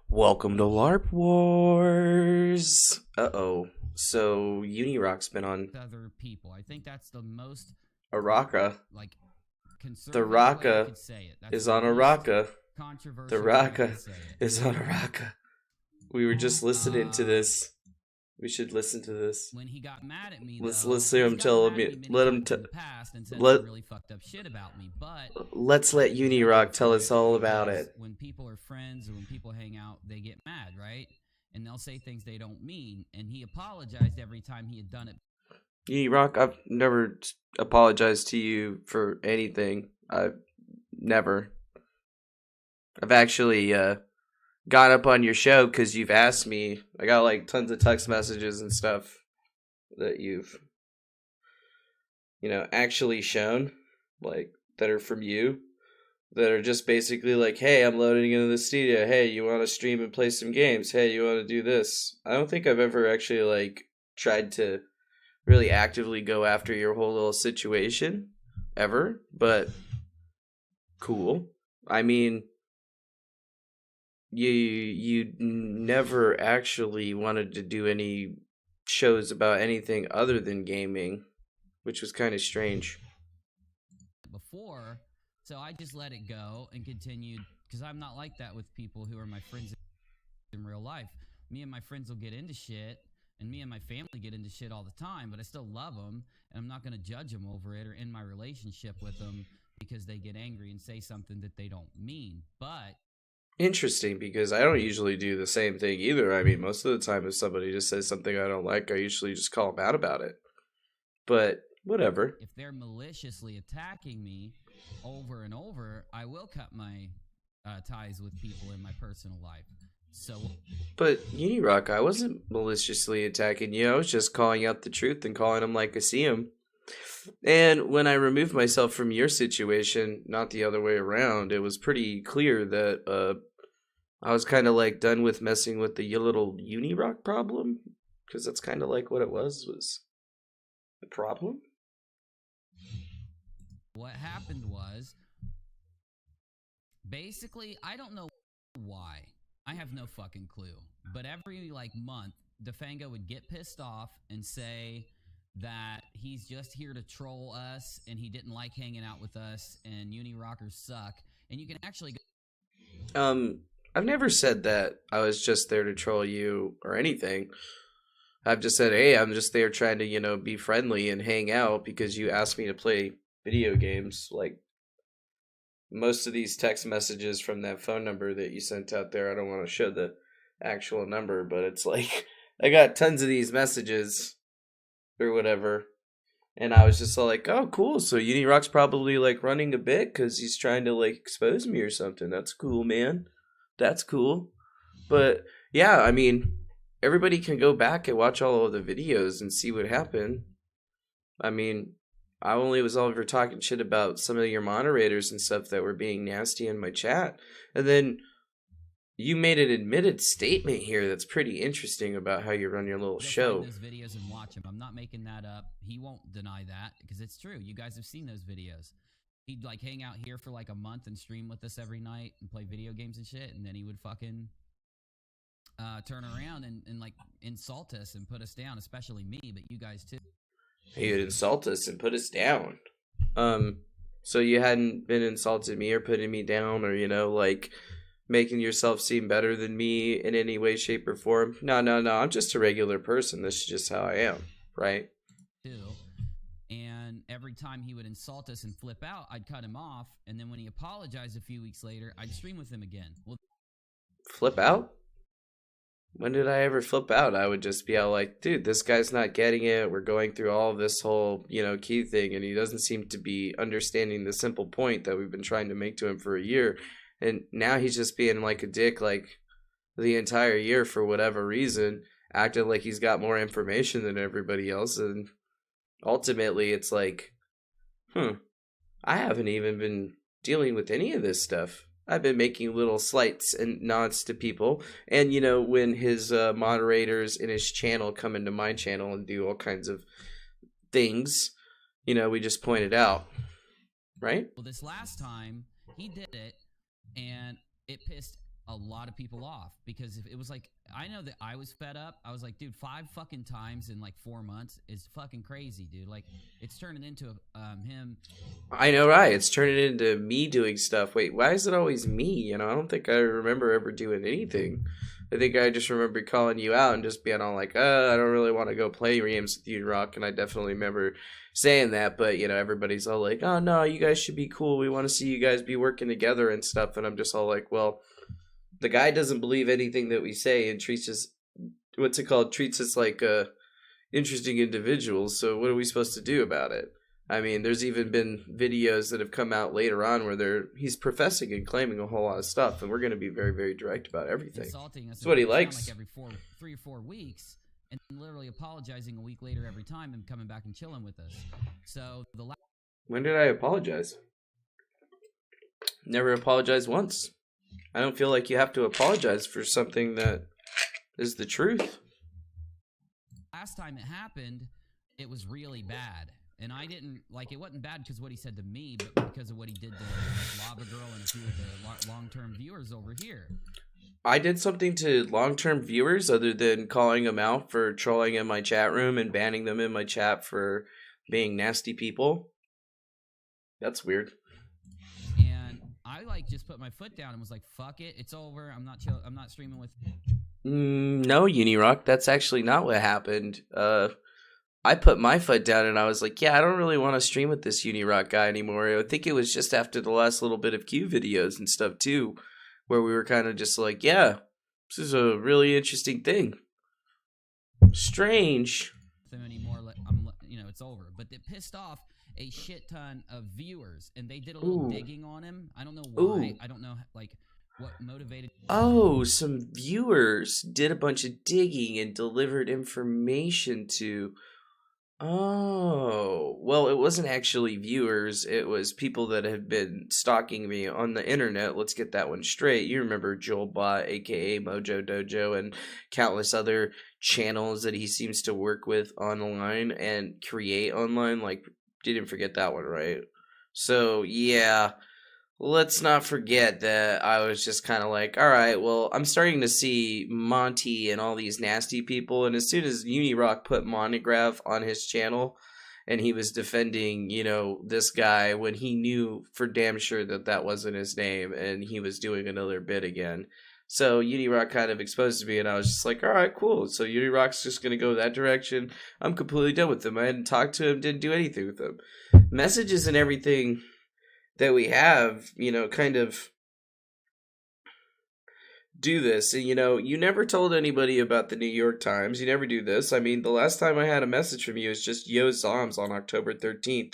Welcome to LARP Wars. So Unirock's been on other people. I think that's the most Araka. like The conservative way I Raka could say it. That's is the on least Araka. controversial The way I Raka could say it. is on Araka. We were just listening to this. We should listen to this. When he got mad at me, Let's though, listen to him he's tell gotten mad at me. me Let many him times in the past and said let some really fucked up shit about me. But let's let Unirock tell us all about it. when people are friends or when people hang out, they get mad, right? And they'll say things they don't mean. And he apologized every time he had done it. Unirock, I've never apologized to you for anything. I've never. I've actually got up on your show because you've asked me. I got like tons of text messages and stuff that you've, actually shown, like that are from you, that are just basically like, hey, I'm loading into the studio. Hey, you want to stream and play some games? Hey, you want to do this? I don't think I've ever actually like tried to really actively go after your whole little situation ever, but cool. I mean, you never actually wanted to do any shows about anything other than gaming, which was kind of strange. Before, so I just let it go and continued because I'm not like that with people who are my friends in real life. Me and my friends will get into shit, and me and my family get into shit all the time, but I still love them, and I'm not going to judge them over it or end my relationship with them because they get angry and say something that they don't mean. But interesting, because I don't usually do the same thing either. I mean, most of the time if somebody just says something I don't like, I usually just call them out about it. But whatever. If they're maliciously attacking me over and over, I will cut my ties with people in my personal life. So, but Unirock, I wasn't maliciously attacking you. I was just calling out the truth and calling them like I see them. And when I removed myself from your situation, not the other way around, it was pretty clear that I was kind of like done with messing with the little Unirock problem, because that's kind of like what it was the problem. What happened was, basically, I don't know why. I have no fucking clue. But every like month, Defango would get pissed off and say that he's just here to troll us and he didn't like hanging out with us and Unirockers suck. And you can actually go. I've never said that I was just there to troll you or anything. I've just said, hey, I'm just there trying to, be friendly and hang out because you asked me to play video games. Like, most of these text messages from that phone number that you sent out there, I don't want to show the actual number, but it's like, I got tons of these messages or whatever, and I was just all like, oh, cool, so Unirock's probably like running a bit because he's trying to like expose me or something. That's cool, man. That's cool. But yeah, I mean, everybody can go back and watch all of the videos and see what happened. I mean, I only was over talking shit about some of your moderators and stuff that were being nasty in my chat. And then you made an admitted statement here that's pretty interesting about how you run your little show. Those videos and watch them. I'm not making that up. He won't deny that because it's true. You guys have seen those videos. He'd like hang out here for like a month and stream with us every night and play video games and shit, and then he would fucking turn around and like insult us and put us down, especially me, but you guys too. He would insult us and put us down. So you hadn't been insulting me or putting me down or, like making yourself seem better than me in any way, shape, or form? No. I'm just a regular person. This is just how I am, right? And every time he would insult us and flip out, I'd cut him off. And then when he apologized a few weeks later, I'd stream with him again. Well, flip out? When did I ever flip out? I would just be all like, dude, this guy's not getting it. We're going through all of this whole, key thing, and he doesn't seem to be understanding the simple point that we've been trying to make to him for a year. And now he's just being like a dick like the entire year for whatever reason, acting like he's got more information than everybody else. And ultimately, it's like, I haven't even been dealing with any of this stuff. I've been making little slights and nods to people. And, when his moderators in his channel come into my channel and do all kinds of things, we just point it out. Right? Well, this last time, he did it, and it pissed a lot of people off because if it was like, I know that I was fed up. I was like, dude, 5 fucking times in like 4 months is fucking crazy, dude. Like, it's turning into him. I know, right? It's turning into me doing stuff. Wait, why is it always me? You know, I don't think I remember ever doing anything. I think I just remember calling you out and just being all like, I don't really want to go play games with NPSizzle, and I definitely remember saying that, but, you know, everybody's all like, oh, no, you guys should be cool. We want to see you guys be working together and stuff, and I'm just all like, well, the guy doesn't believe anything that we say and treats us, what's it called, treats us like interesting individuals, so what are we supposed to do about it? I mean, there's even been videos that have come out later on where he's professing and claiming a whole lot of stuff, and we're going to be very, very direct about everything. Insulting us. That's what he likes. Like every 3 or 4 weeks, and literally apologizing a week later every time and coming back and chilling with us. So when did I apologize? Never apologized once. I don't feel like you have to apologize for something that is the truth. Last time it happened, it was really bad. And I didn't, like, it wasn't bad because of what he said to me, but because of what he did to like, Lava Girl and a few of the long-term viewers over here. I did something to long-term viewers other than calling them out for trolling in my chat room and banning them in my chat for being nasty people. That's weird. And I, like, just put my foot down and was like, fuck it, it's over, I'm not streaming with... No, NPSizzle, that's actually not what happened. I put my foot down and I was like, yeah, I don't really want to stream with this NPSizzle guy anymore. I think it was just after the last little bit of Q videos and stuff too, where we were kind of just like, yeah, this is a really interesting thing. Strange. Anymore, it's over. But it pissed off a shit ton of viewers, and they did a little digging on him. I don't know why. I don't know, like, what motivated... Oh, some viewers did a bunch of digging and delivered information to... Oh, well, it wasn't actually viewers. It was people that have been stalking me on the internet. Let's get that one straight. You remember Joel Bot, aka Mojo Dojo, and countless other channels that he seems to work with online and create online. Like, you didn't forget that one, right? So, yeah. Let's not forget that I was just kind of like, all right, well, I'm starting to see Monty and all these nasty people. And as soon as NPSizzle put Monograph on his channel and he was defending, you know, this guy when he knew for damn sure that that wasn't his name and he was doing another bit again. So NPSizzle kind of exposed to me and I was just like, all right, cool. So NPSizzle's just going to go that direction. I'm completely done with him. I hadn't talked to him, didn't do anything with him. Messages and everything that we have, you know, kind of do this. And, you know, you never told anybody about the New York Times. You never do this. I mean, the last time I had a message from you is just Yo Zoms on October 13th.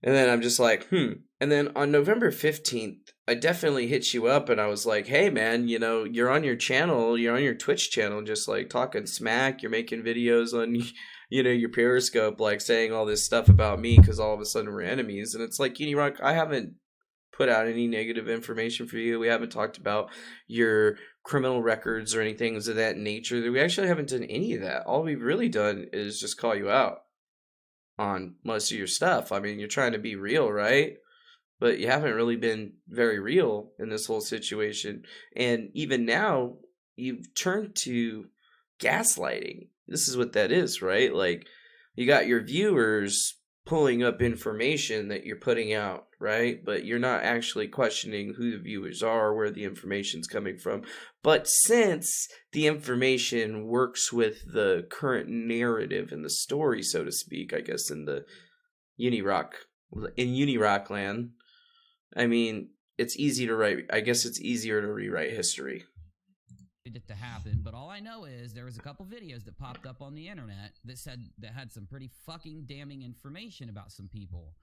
And then I'm just like, And then on November 15th, I definitely hit you up and I was like, hey, man, you know, you're on your channel, you're on your Twitch channel, just like talking smack. You're making videos on, you know, your Periscope, like saying all this stuff about me because all of a sudden we're enemies. And it's like, NPSizzle, I haven't put out any negative information for you. We haven't talked about your criminal records or anything of that nature. We actually haven't done any of that. All we've really done is just call you out on most of your stuff. I mean, you're trying to be real, right? But you haven't really been very real in this whole situation. And even now, you've turned to gaslighting. This is what that is, right? Like, you got your viewers pulling up information that you're putting out, right? But you're not actually questioning who the viewers are, where the information's coming from. But since the information works with the current narrative and the story, so to speak, I guess in NPSizzle land, I mean, it's easy to write. I guess it's easier to rewrite history. It to happen, but all I know is there was a couple videos that popped up on the internet that had some pretty fucking damning information about some people.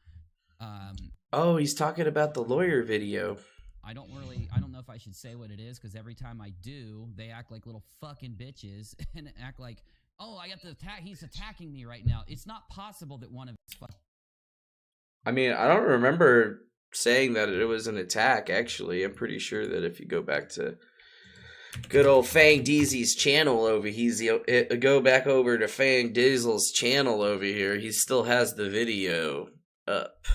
Oh, he's talking about the lawyer video. I don't know if I should say what it is because every time I do, they act like little fucking bitches and act like, oh, I got the attack. He's attacking me right now. It's not possible that one of his I mean, I don't remember saying that it was an attack. Actually, I'm pretty sure that if you go back to good old Fang Deezy's channel over go back over to Fang Diesel's channel over here, he still has the video up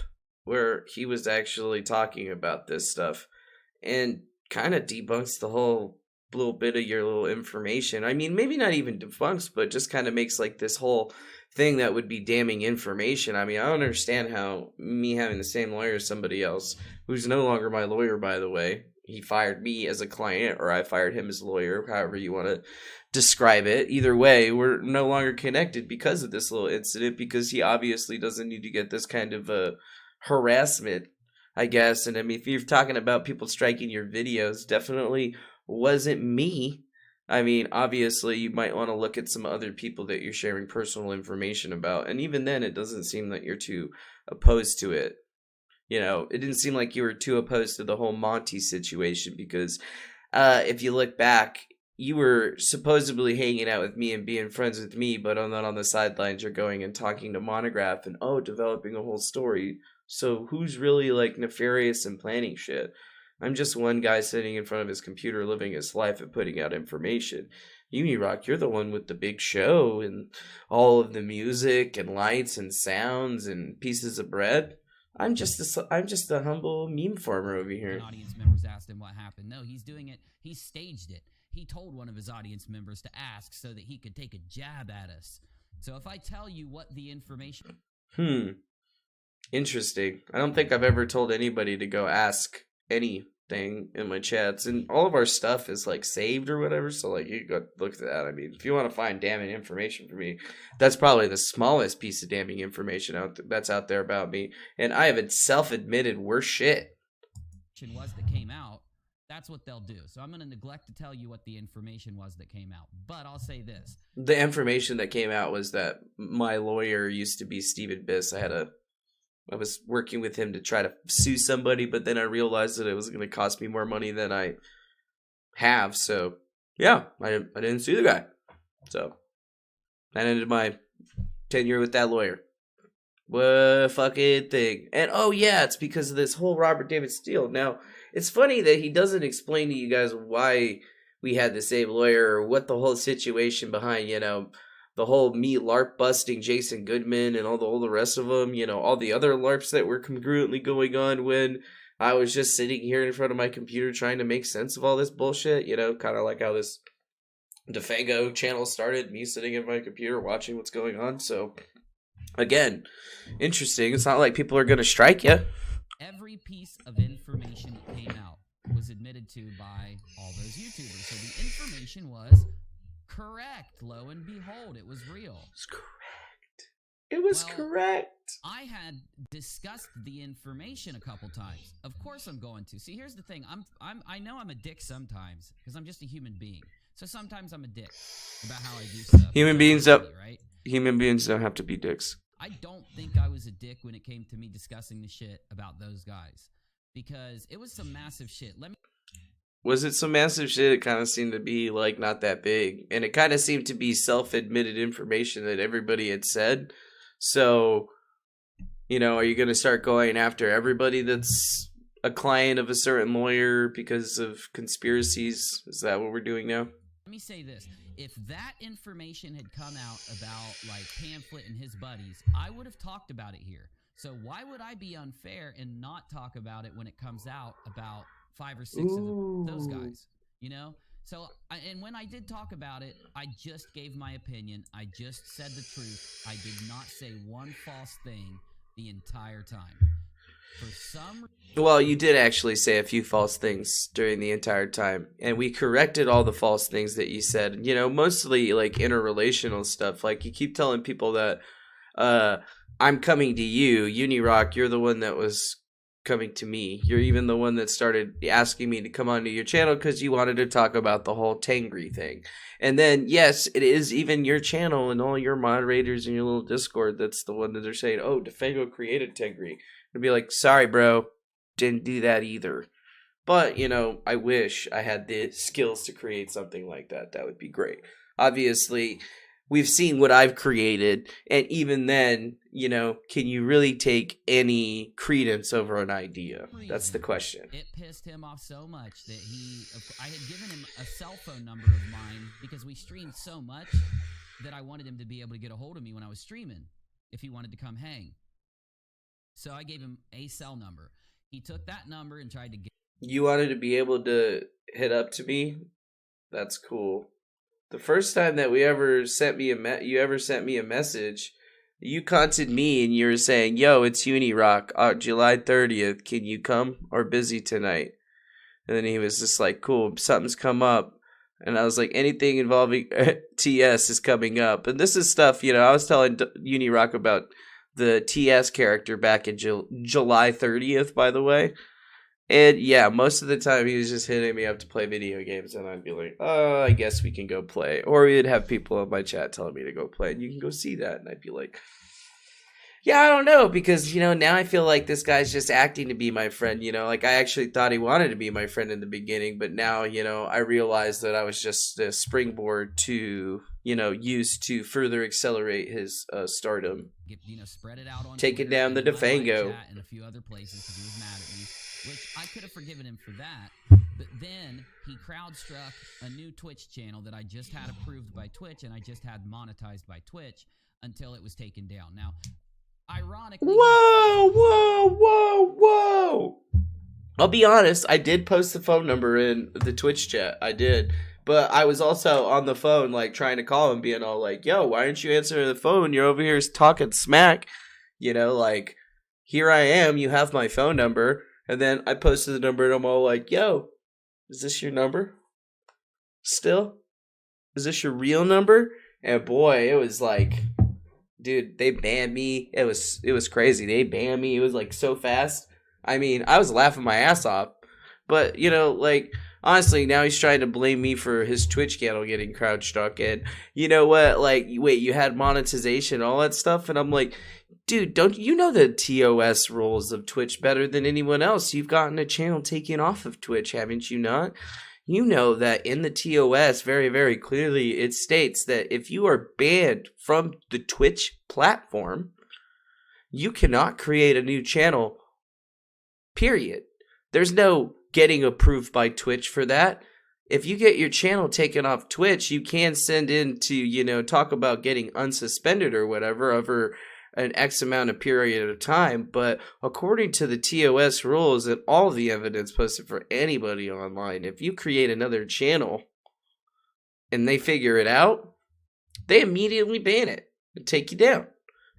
where he was actually talking about this stuff. And kind of debunks the whole little bit of your little information. I mean, maybe not even debunks, but just kind of makes like this whole thing that would be damning information. I mean, I don't understand how me having the same lawyer as somebody else, who's no longer my lawyer, by the way, he fired me as a client or I fired him as a lawyer, however you want to describe it. Either way, we're no longer connected because of this little incident, because he obviously doesn't need to get this kind of harassment, I guess. And I mean, if you're talking about people striking your videos, definitely wasn't me. I mean, obviously, you might want to look at some other people that you're sharing personal information about. And even then, it doesn't seem that you're too opposed to it. You know, it didn't seem like you were too opposed to the whole Monty situation, because if you look back, you were supposedly hanging out with me and being friends with me, but then on the sidelines, you're going and talking to Monograph and, developing a whole story. So who's really like nefarious and planning shit? I'm just one guy sitting in front of his computer living his life and putting out information. Unirock, you're the one with the big show and all of the music and lights and sounds and pieces of bread. I'm just a humble meme farmer over here. Audience members asked him what happened. No, he's doing it. He staged it. He told one of his audience members to ask so that he could take a jab at us. So if I tell you what the information... Interesting. I don't think I've ever told anybody to go ask anything in my chats, and all of our stuff is like saved or whatever, so like you go look at that. I mean, if you want to find damning information for me, that's probably the smallest piece of damning information that's out there about me, and I have a self-admitted worse shit was that came out. That's what they'll do. So I'm going to neglect to tell you what the information was that came out, but I'll say this. The information that came out was that my lawyer used to be Steven Biss. I was working with him to try to sue somebody, but then I realized that it was going to cost me more money than I have. So, yeah, I didn't sue the guy. So, that ended my tenure with that lawyer. What fucking thing. And, yeah, it's because of this whole Robert David Steele. Now, it's funny that he doesn't explain to you guys why we had the same lawyer or what the whole situation behind, the whole me LARP busting Jason Goodman and all the rest of them, all the other LARPs that were congruently going on when I was just sitting here in front of my computer trying to make sense of all this bullshit, kind of like how this Defango channel started, me sitting in my computer watching what's going on. So, again, interesting. It's not like people are going to strike you. Every piece of information that came out was admitted to by all those YouTubers. So the information was... correct. Lo and behold, it was real. It's correct. It was correct. I had discussed the information a couple times. Of course I'm going to. See, here's the thing. I know I'm a dick sometimes because I'm just a human being. So sometimes I'm a dick about how I do stuff. Human beings don't have to be dicks. I don't think I was a dick when it came to me discussing the shit about those guys because it was some massive shit. Was it some massive shit? It kind of seemed to be, like, not that big. And it kind of seemed to be self-admitted information that everybody had said. So, are you going to start going after everybody that's a client of a certain lawyer because of conspiracies? Is that what we're doing now? Let me say this. If that information had come out about, like, Pamphlet and his buddies, I would have talked about it here. So why would I be unfair and not talk about it when it comes out about 5 or 6 of those guys, So, and when I did talk about it, I just gave my opinion. I just said the truth. I did not say one false thing the entire time. Well, you did actually say a few false things during the entire time, and we corrected all the false things that you said. Mostly like interrelational stuff. Like you keep telling people that I'm coming to you, Unirock. You're the one that was coming to me. You're even the one that started asking me to come onto your channel because you wanted to talk about the whole Tangri thing. And then, yes, it is even your channel and all your moderators in your little Discord that's the one that are saying, Defango created Tangri. I'd be like, sorry, bro, didn't do that either. But, I wish I had the skills to create something like that. That would be great. Obviously, we've seen what I've created, and even then, can you really take any credence over an idea? That's the question. It pissed him off so much that I had given him a cell phone number of mine because we streamed so much that I wanted him to be able to get a hold of me when I was streaming if he wanted to come hang. So I gave him a cell number. He took that number and tried to get... You wanted to be able to hit up to me? That's cool. The first time that we ever sent me you ever sent me a message, you contacted me and you were saying, "Yo, it's Unirock, July 30th. Can you come or busy tonight?" And then he was just like, "Cool, something's come up." And I was like, "Anything involving TS is coming up." And this is stuff, I was telling Unirock about the TS character back in July 30th, by the way. And yeah, most of the time he was just hitting me up to play video games, and I'd be like, "Oh, I guess we can go play." Or we'd have people in my chat telling me to go play, and you can go see that. And I'd be like, "Yeah, I don't know," because, now I feel like this guy's just acting to be my friend, like I actually thought he wanted to be my friend in the beginning, but now, I realized that I was just a springboard to, use to further accelerate his stardom. Spread it out on Taking Twitter down the and my live Defango. chat and a few other places because he was mad at me, which I could have forgiven him for that. But then he crowdstruck a new Twitch channel that I just had approved by Twitch and I just had monetized by Twitch until it was taken down. Now, ironically, whoa. I'll be honest, I did post the phone number in the Twitch chat. I did. But I was also on the phone, like, trying to call him, being all like, "Yo, why aren't you answering the phone? You're over here talking smack." Like, here I am, you have my phone number. And then I posted the number and I'm all like, "Yo, is this your number? Still? Is this your real number?" And boy, it was like, dude, they banned me. It was crazy. They banned me. It was like so fast. I mean, I was laughing my ass off. But, like, honestly, now he's trying to blame me for his Twitch channel getting crowd struck. And you know what? Like, wait, you had monetization, all that stuff? And I'm like, dude, don't you know the TOS rules of Twitch better than anyone else? You've gotten a channel taken off of Twitch, haven't you not? You know that in the TOS, very, very clearly, it states that if you are banned from the Twitch platform, you cannot create a new channel, period. There's no getting approved by Twitch for that. If you get your channel taken off Twitch, you can send in to, talk about getting unsuspended or whatever over an X amount of period of time. But according to the TOS rules and all the evidence posted for anybody online, if you create another channel and they figure it out, they immediately ban it and take you down.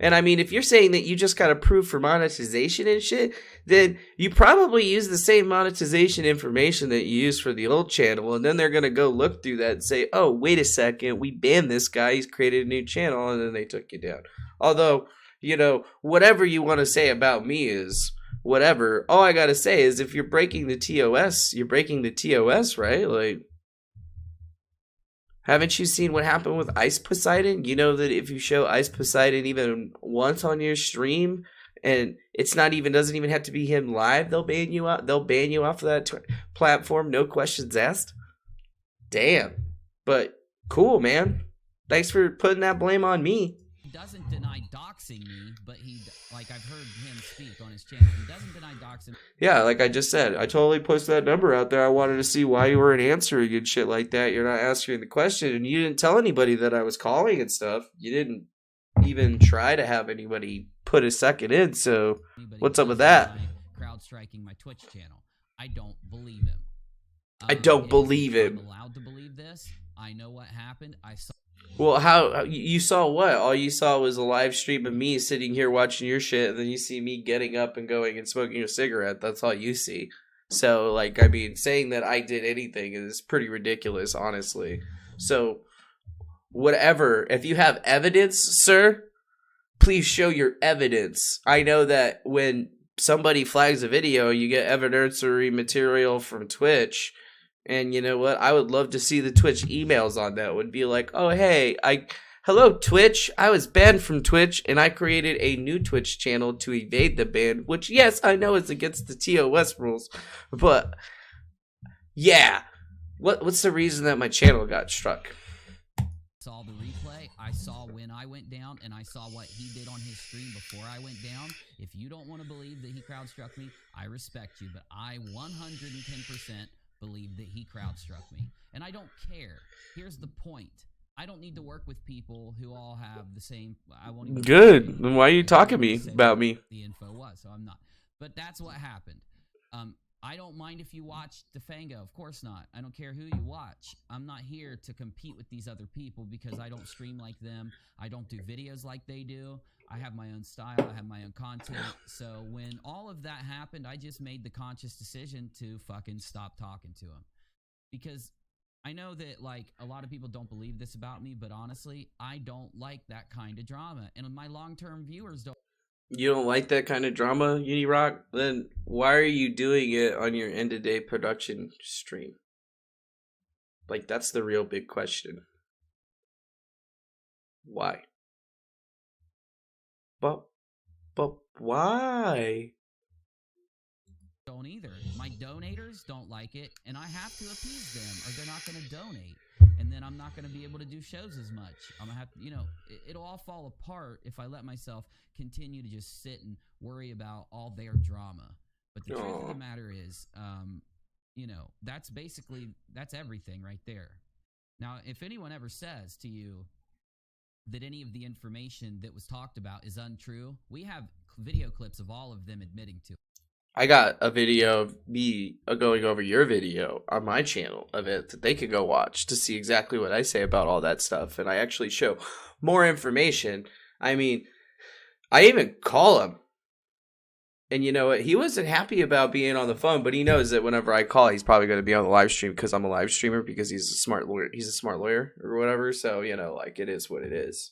And I mean, if you're saying that you just got approved for monetization and shit, then you probably use the same monetization information that you used for the old channel. And then they're going to go look through that and say, "Oh, wait a second, we banned this guy. He's created a new channel." And then they took you down. Although, whatever you want to say about me is whatever. All I got to say is if you're breaking the TOS, you're breaking the TOS, right? Like, haven't you seen what happened with Ice Poseidon? You know that if you show Ice Poseidon even once on your stream, and it's not even doesn't even have to be him live, they'll ban you out. They'll ban you off of that platform, no questions asked. Damn, but cool, man. Thanks for putting that blame on me. He doesn't deny doxing me, but I've heard him speak on his channel. He doesn't deny doxing. Yeah, like I just said, I totally posted that number out there. I wanted to see why you weren't answering and shit like that. You're not answering the question, and you didn't tell anybody that I was calling and stuff. You didn't even try to have anybody put a second in, so what's up with that? Crowd striking my Twitch channel. I don't believe him. I don't believe him. I'm allowed to believe this. I know what happened. I saw. Well, how you saw what? All you saw was a live stream of me sitting here watching your shit, and then you see me getting up and going and smoking a cigarette. That's all you see. So, like, I mean, saying that I did anything is pretty ridiculous, honestly. So, whatever. If you have evidence, sir, please show your evidence. I know that when somebody flags a video, you get evidentiary material from Twitch. And you know what? I would love to see the Twitch emails on that. Would be like, "Oh, hey, hello, Twitch. I was banned from Twitch, and I created a new Twitch channel to evade the ban." Which, yes, I know is against the TOS rules. But, yeah. What's the reason that my channel got struck? Saw the replay. I saw when I went down, and I saw what he did on his stream before I went down. If you don't want to believe that he crowd struck me, I respect you. But I 110% believe that he crowd struck me. And I don't care. Here's the point. I don't need to work with people who all have the same. I won't even. Good. Then why are you talking about me? The info was, so I'm not. But that's what happened. I don't mind if you watch Defango. Of course not. I don't care who you watch. I'm not here to compete with these other people because I don't stream like them. I don't do videos like they do. I have my own style. I have my own content. So when all of that happened, I just made the conscious decision to fucking stop talking to him. Because I know that, like, a lot of people don't believe this about me, but honestly, I don't like that kind of drama. And my long-term viewers don't. You don't like that kind of drama, Unirock? Then why are you doing it on your end-of-day production stream? Like, that's the real big question. Why? But why? Don't either. My donators don't like it, and I have to appease them, or they're not going to donate. And then I'm not going to be able to do shows as much. I'm going to have to, you know, it'll all fall apart if I let myself continue to just sit and worry about all their drama. But the truth of the matter is, you know, that's everything right there. Now, if anyone ever says to you that any of the information that was talked about is untrue, we have video clips of all of them admitting to it. I got a video of me going over your video on my channel of it that they could go watch to see exactly what I say about all that stuff. And I actually show more information. I mean, I even call him. And you know what? He wasn't happy about being on the phone, but he knows that whenever I call, he's probably going to be on the live stream because I'm a live streamer because he's a smart lawyer. He's a smart lawyer or whatever. So, you know, like, it is what it is.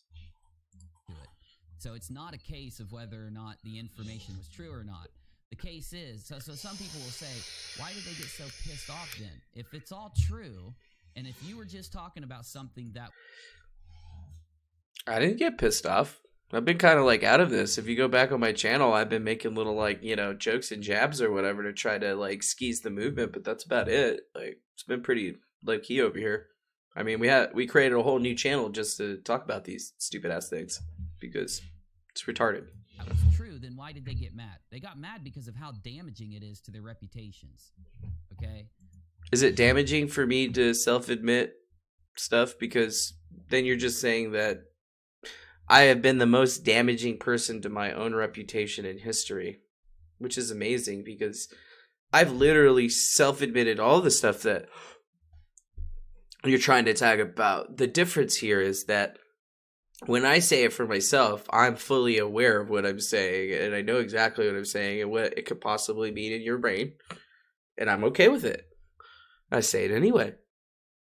So it's not a case of whether or not the information was true or not. The case is, so some people will say, why did they get so pissed off then? If it's all true, and if you were just talking about something that... I didn't get pissed off. I've been kind of like out of this. If you go back on my channel, I've been making little, like, you know, jokes and jabs or whatever to try to, like, skeeze the movement, but that's about it. Like, it's been pretty low key over here. I mean, we created a whole new channel just to talk about these stupid ass things because it's retarded. That was true, then why did they get mad? They got mad because of how damaging it is to their reputations. Okay? Is it damaging for me to self-admit stuff? Because then you're just saying that I have been the most damaging person to my own reputation in history, which is amazing because I've literally self-admitted all the stuff that you're trying to tag about. The difference here is that when I say it for myself, I'm fully aware of what I'm saying, and I know exactly what I'm saying and what it could possibly mean in your brain, and I'm okay with it. I say it anyway,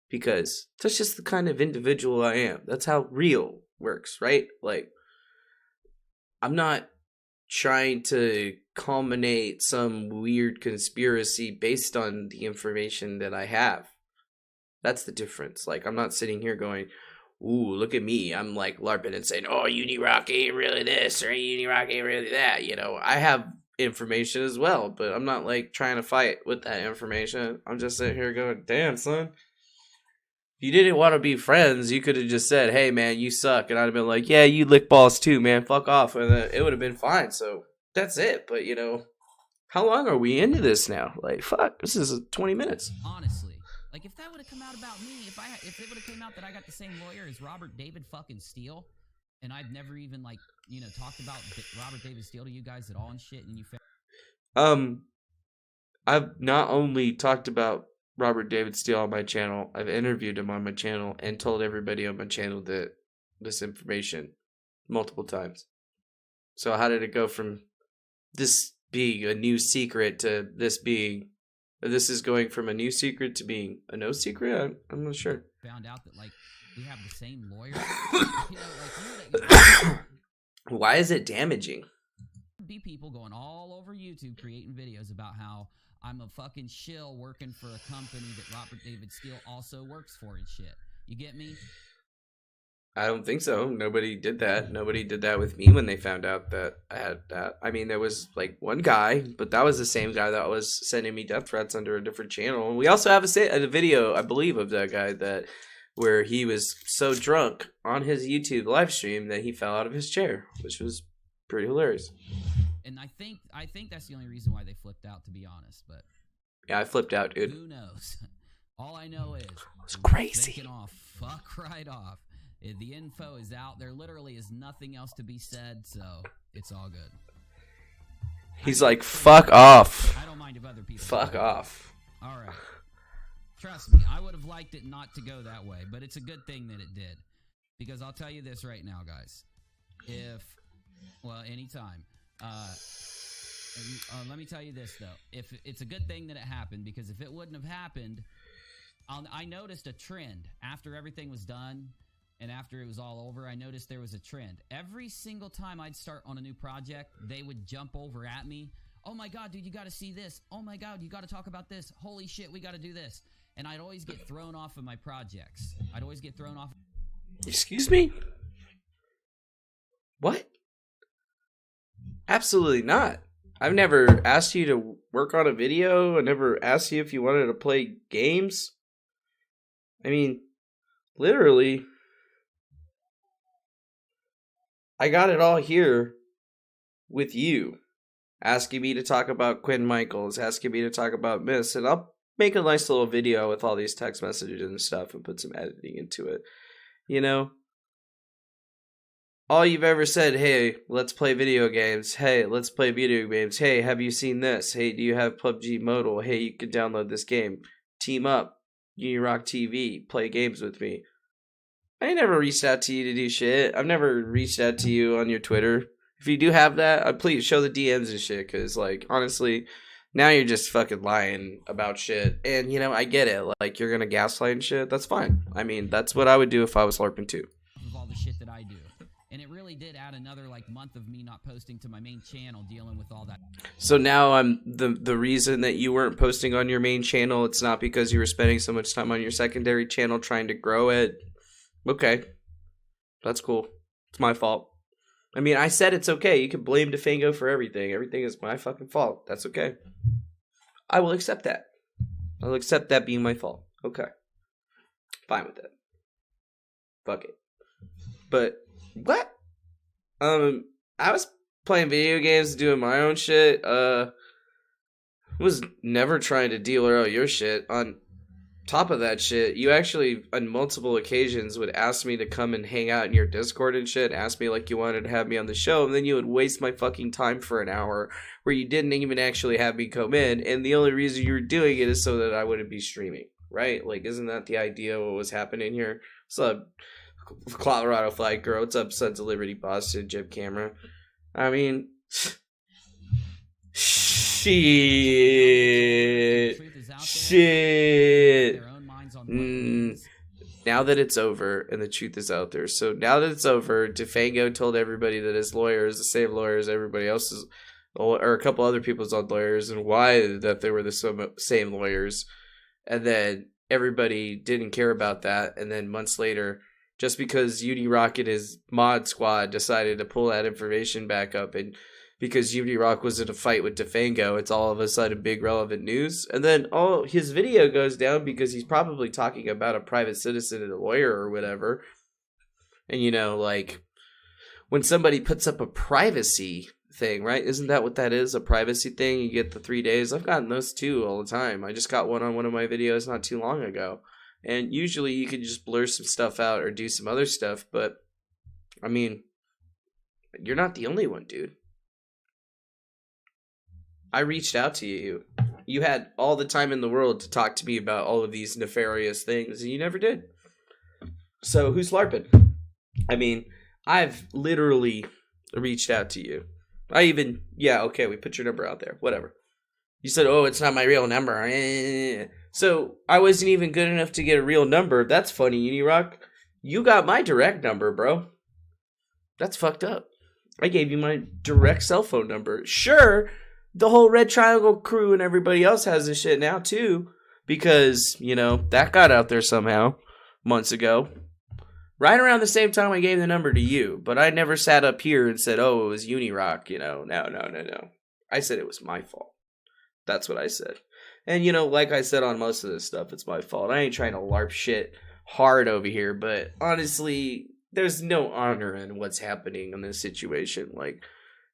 because that's just the kind of individual I am. That's how real works, right? Like, I'm not trying to culminate some weird conspiracy based on the information that I have. That's the difference. Like, I'm not sitting here going, ooh, look at me. I'm like LARPing and saying, oh, Unirock ain't really this or Unirock ain't really that. You know, I have information as well, but I'm not like trying to fight with that information. I'm just sitting here going, damn, son. If you didn't want to be friends, you could have just said, hey, man, you suck. And I'd have been like, yeah, you lick balls too, man. Fuck off. And it would have been fine. So that's it. But, you know, how long are we into this now? Like, fuck, this is 20 minutes. Honestly. Like, if that would have come out about me, if it would have came out that I got the same lawyer as Robert David fucking Steele, and I've never even, like, you know, talked about Robert David Steele to you guys at all and shit, and you found... I've not only talked about Robert David Steele on my channel, I've interviewed him on my channel and told everybody on my channel that this information multiple times. So how did it go from this being a new secret to this being... This is going from a new secret to being a no secret? I'm not sure. Found out that, like, we have the same lawyer. You know, like, why is it damaging? Be people going all over YouTube creating videos about how I'm a fucking shill working for a company that Robert David Steele also works for and shit. You get me? I don't think so. Nobody did that. Nobody did that with me when they found out that I had that. I mean, there was like one guy, but that was the same guy that was sending me death threats under a different channel. And we also have a video, I believe, of that guy where he was so drunk on his YouTube live stream that he fell out of his chair, which was pretty hilarious. And I think that's the only reason why they flipped out, to be honest. But yeah, I flipped out, dude. Who knows? All I know is it's crazy. Fuck right off. The info is out. There literally is nothing else to be said, so it's all good. He's like, fuck off. I don't mind if other people. Fuck off. All right. Trust me, I would have liked it not to go that way, but it's a good thing that it did. Because I'll tell you this right now, guys. Anytime. Let me tell you this, though. If it's a good thing that it happened, because if it wouldn't have happened, I noticed a trend. After everything was done and after it was all over, I noticed there was a trend. Every single time I'd start on a new project, they would jump over at me. Oh my God, dude, you got to see this. Oh my God, you got to talk about this. Holy shit, we got to do this. And I'd always get thrown off of my projects. I'd always get thrown off. Excuse me? What? Absolutely not. I've never asked you to work on a video. I never asked you if you wanted to play games. I mean, literally, I got it all here with you. Asking me to talk about Quinn Michaels, asking me to talk about Miss, and I'll make a nice little video with all these text messages and stuff and put some editing into it. You know? All you've ever said, hey, let's play video games. Hey, let's play video games. Hey, have you seen this? Hey, do you have PUBG Mobile? Hey, you can download this game. Team up. NPSizzle TV. Play games with me. I never reached out to you to do shit. I've never reached out to you on your Twitter. If you do have that, please show the DMs and shit. Because, like, honestly, now you're just fucking lying about shit. And, you know, I get it. Like, you're going to gaslight and shit. That's fine. I mean, that's what I would do if I was LARPing too. Of all the shit that I do. And it really did add another, like, month of me not posting to my main channel, dealing with all that. So now I'm the reason that you weren't posting on your main channel, it's not because you were spending so much time on your secondary channel trying to grow it. Okay. That's cool. It's my fault. I mean, I said it's okay. You can blame Defango for everything. Everything is my fucking fault. That's okay. I will accept that. I'll accept that being my fault. Okay. Fine with that. Fuck it. But what? I was playing video games, doing my own shit. Was never trying to derail your shit. On top of that shit, you actually on multiple occasions would ask me to come and hang out in your Discord and shit, ask me like you wanted to have me on the show, and then you would waste my fucking time for an hour where you didn't even actually have me come in, and the only reason you were doing it is so that I wouldn't be streaming, right? Like, isn't that the idea of what was happening here? So Colorado Flag Girl, what's up, Sons of Liberty, Boston, Jim Camera. I mean, shit. Now that it's over and the truth is out there. So now that it's over, Defango told everybody that his lawyer is the same lawyer as everybody else's, or a couple other people's own lawyers, and why that they were the same lawyers. And then everybody didn't care about that. And then months later, just because NPSizzle and his mod squad decided to pull that information back up, and because NPSizzle was in a fight with Defango, it's all of a sudden big relevant news. And then his video goes down because he's probably talking about a private citizen and a lawyer or whatever. And, you know, like, when somebody puts up a privacy thing, right? Isn't that what that is? A privacy thing? You get the 3 days. I've gotten those too all the time. I just got one on one of my videos not too long ago. And usually you can just blur some stuff out or do some other stuff. But, I mean, you're not the only one, dude. I reached out to you. You had all the time in the world to talk to me about all of these nefarious things, and you never did. So, who's LARPing? I mean, I've literally reached out to you. Okay, we put your number out there. Whatever. You said, oh, it's not my real number. So, I wasn't even good enough to get a real number. That's funny, NPSizzle. You got my direct number, bro. That's fucked up. I gave you my direct cell phone number. Sure, the whole Red Triangle crew and everybody else has this shit now, too. Because, you know, that got out there somehow months ago. Right around the same time I gave the number to you. But I never sat up here and said, oh, it was NPSizzle, you know. No. I said it was my fault. That's what I said. And, you know, like I said on most of this stuff, it's my fault. I ain't trying to LARP shit hard over here. But honestly, there's no honor in what's happening in this situation. Like,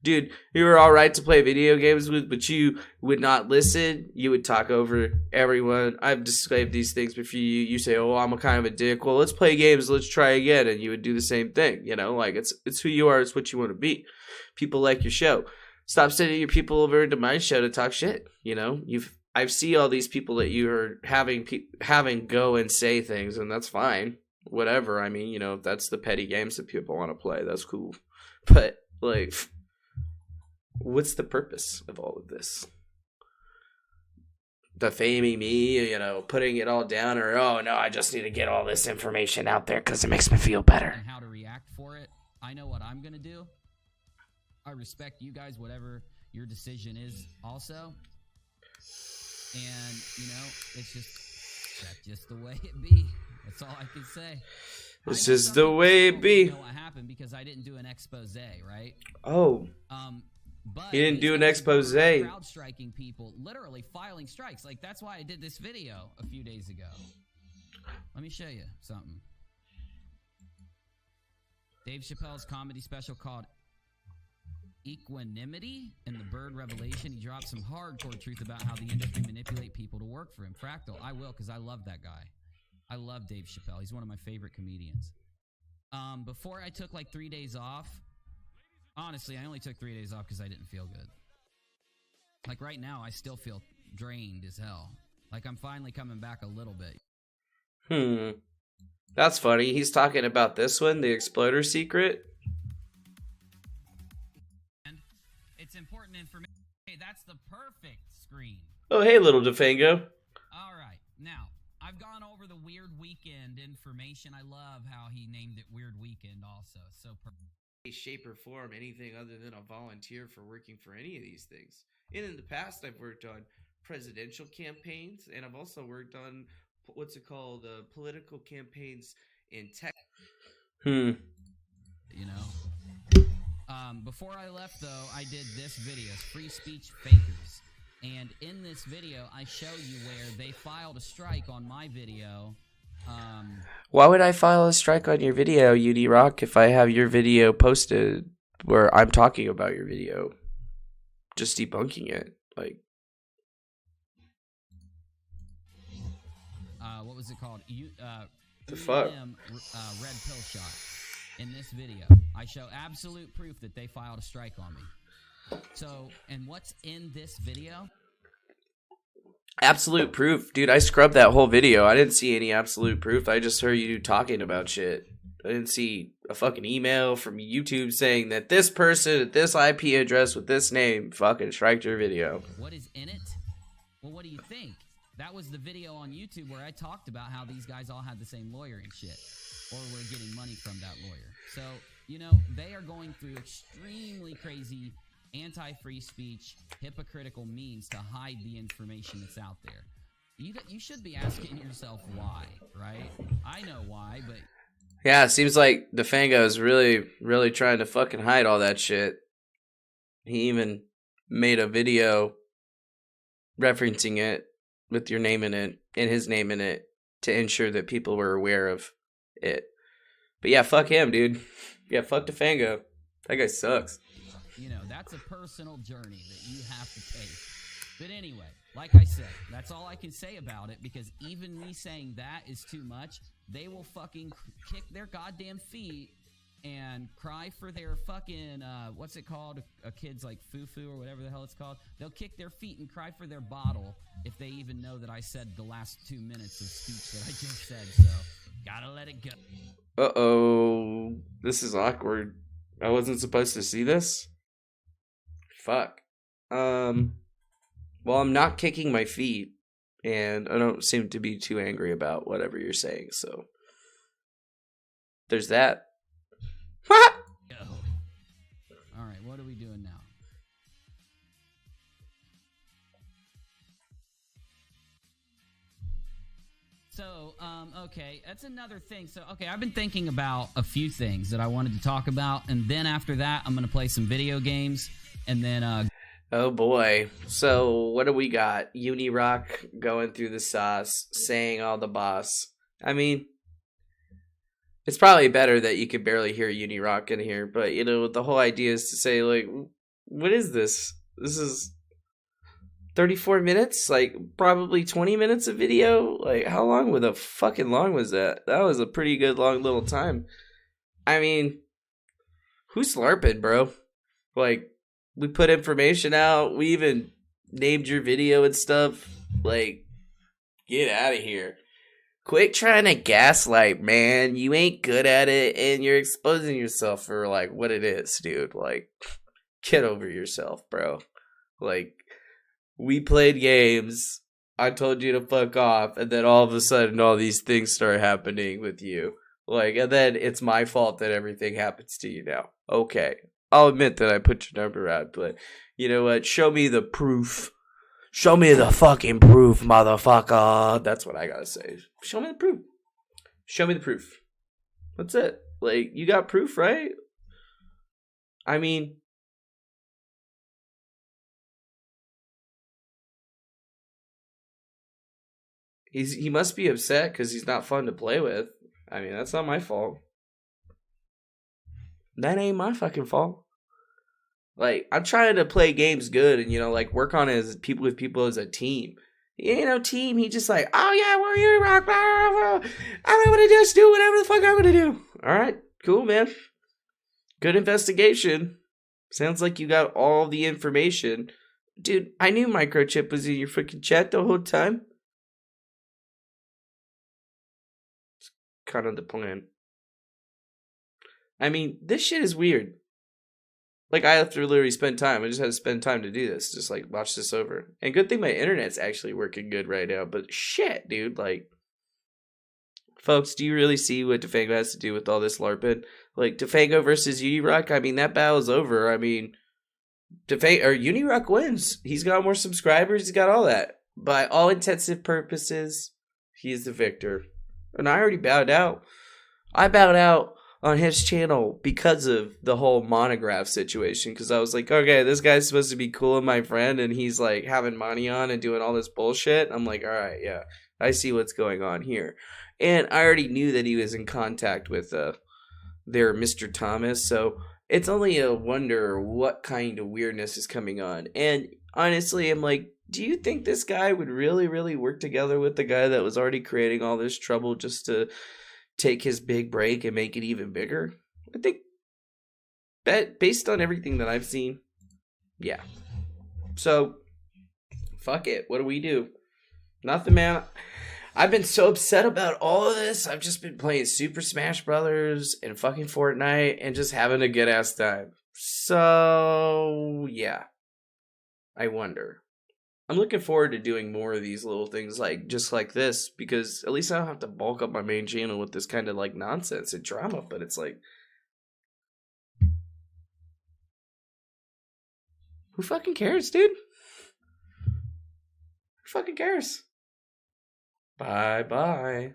dude, you were alright to play video games with, but you would not listen. You would talk over everyone. I've described these things before. You say, oh, I'm a kind of a dick. Well, let's play games. Let's try again. And you would do the same thing. You know, like, it's who you are. It's what you want to be. People like your show. Stop sending your people over to my show to talk shit. You know, I've seen all these people that you are having go and say things, and that's fine. Whatever. I mean, you know, if that's the petty games that people want to play, that's cool. But like, what's the purpose of all of this? Defaming me, you know, putting it all down, or oh no, I just need to get all this information out there because it makes me feel better. And how to react for it. I know what I'm gonna do. I respect you guys, whatever your decision is, also. And you know, that's just the way it be. That's all I can say. It's just the way it be. I know what happened because I didn't do an expose, right? Oh. But he didn't do an expose. Crowd striking people, literally filing strikes. Like, that's why I did this video a few days ago. Let me show you something. Dave Chappelle's comedy special called Equanimity in the Bird Revelation. He dropped some hardcore truth about how the industry manipulate people to work for him. Fractal, I will, because I love that guy. I love Dave Chappelle. He's one of my favorite comedians. Before I took like 3 days off, honestly, I only took 3 days off because I didn't feel good. Like right now, I still feel drained as hell. Like I'm finally coming back a little bit. That's funny. He's talking about this one, the Exploder Secret. And it's important information. Hey, that's the perfect screen. Oh, hey, little Defango. All right. Now, I've gone over the Weird Weekend information. I love how he named it Weird Weekend also. So perfect. Shape or form anything other than a volunteer for working for any of these things. And in the past, I've worked on presidential campaigns, and I've also worked on what's it called, political campaigns in tech. You know. Before I left, though, I did this video, Free Speech Fakers, and in this video, I show you where they filed a strike on my video. Why would I file a strike on your video, NPSizzle, if I have your video posted where I'm talking about your video? Just debunking it. Like, what was it called? The fuck? Red Pill Shot. In this video, I show absolute proof that they filed a strike on me. So, and what's in this video? Absolute proof. Dude, I scrubbed that whole video. I didn't see any absolute proof. I just heard you talking about shit. I didn't see a fucking email from YouTube saying that this person at this IP address with this name fucking striked your video. What is in it? Well, what do you think? That was the video on YouTube where I talked about how these guys all had the same lawyer and shit. Or were getting money from that lawyer. So, you know, they are going through extremely crazy anti-free speech, hypocritical means to hide the information that's out there. You should be asking yourself why, right? I know why, but... Yeah, it seems like Defango is really, really trying to fucking hide all that shit. He even made a video referencing it with your name in it, and his name in it, to ensure that people were aware of it. But yeah, fuck him, dude. Yeah, fuck Defango. That guy sucks. You know, that's a personal journey that you have to take. But anyway, like I said, that's all I can say about it, because even me saying that is too much. They will fucking kick their goddamn feet and cry for their fucking, what's it called? A kid's like foo-foo or whatever the hell it's called. They'll kick their feet and cry for their bottle if they even know that I said the last 2 minutes of speech that I just said. So, gotta let it go. Uh-oh. This is awkward. I wasn't supposed to see this? Fuck. Well, I'm not kicking my feet, and I don't seem to be too angry about whatever you're saying, so there's that. All right, what are we doing now? So, okay, that's another thing. So, okay, I've been thinking about a few things that I wanted to talk about, and then after that, I'm going to play some video games, and then, Oh boy. So, what do we got? NPSizzle going through the sauce, saying all the boss. I mean, it's probably better that you could barely hear NPSizzle in here, but, you know, the whole idea is to say, like, what is this? This is 34 minutes? Like, probably 20 minutes of video? Like, how long was that? That was a pretty good long little time. I mean, who's LARPing, bro? Like, We put information out. We even named your video and stuff. Like, get out of here. Quit trying to gaslight, man. You ain't good at it, and you're exposing yourself for, like, what it is, dude. Like, get over yourself, bro. Like, we played games. I told you to fuck off, and then all of a sudden, all these things start happening with you. Like, and then it's my fault that everything happens to you now. Okay. I'll admit that I put your number out, but you know what? Show me the proof. Show me the fucking proof, motherfucker. That's what I gotta say. Show me the proof. Show me the proof. That's it. Like, you got proof, right? I mean, he must be upset because he's not fun to play with. I mean, that's not my fault. That ain't my fucking fault. Like, I'm trying to play games good and, you know, like, work on as people as a team. He ain't no team. He just like, oh, yeah, we're NPSizzle. Blah, blah, blah. I'm going to just do whatever the fuck I'm going to do. All right. Cool, man. Good investigation. Sounds like you got all the information. Dude, I knew Microchip was in your freaking chat the whole time. It's kind of the plan. I mean, this shit is weird. Like, I have to literally spend time. I just had to spend time to do this. Just, like, watch this over. And good thing my internet's actually working good right now. But shit, dude. Like, folks, do you really see what Defango has to do with all this LARPing? Like, Defango versus Unirock, I mean, that battle's over. I mean, Unirock wins. He's got more subscribers. He's got all that. By all intensive purposes, he is the victor. And I already bowed out. I bowed out on his channel because of the whole monograph situation, because I was like, okay, this guy's supposed to be cool and my friend, and he's like having money on and doing all this bullshit. I'm like, all right, yeah, I see what's going on here. And I already knew that he was in contact with their Mr. Thomas, so it's only a wonder what kind of weirdness is coming on. And honestly, I'm like, do you think this guy would really, really work together with the guy that was already creating all this trouble just to take his big break and make it even bigger? I think, based on everything that I've seen, yeah. So, fuck it. What do we do? Nothing, man. I've been so upset about all of this. I've just been playing Super Smash Brothers and fucking Fortnite and just having a good ass time. So, yeah. I wonder. I'm looking forward to doing more of these little things like just like this, because at least I don't have to bulk up my main channel with this kind of like nonsense and drama. But it's like, who fucking cares, dude? Who fucking cares? Bye bye.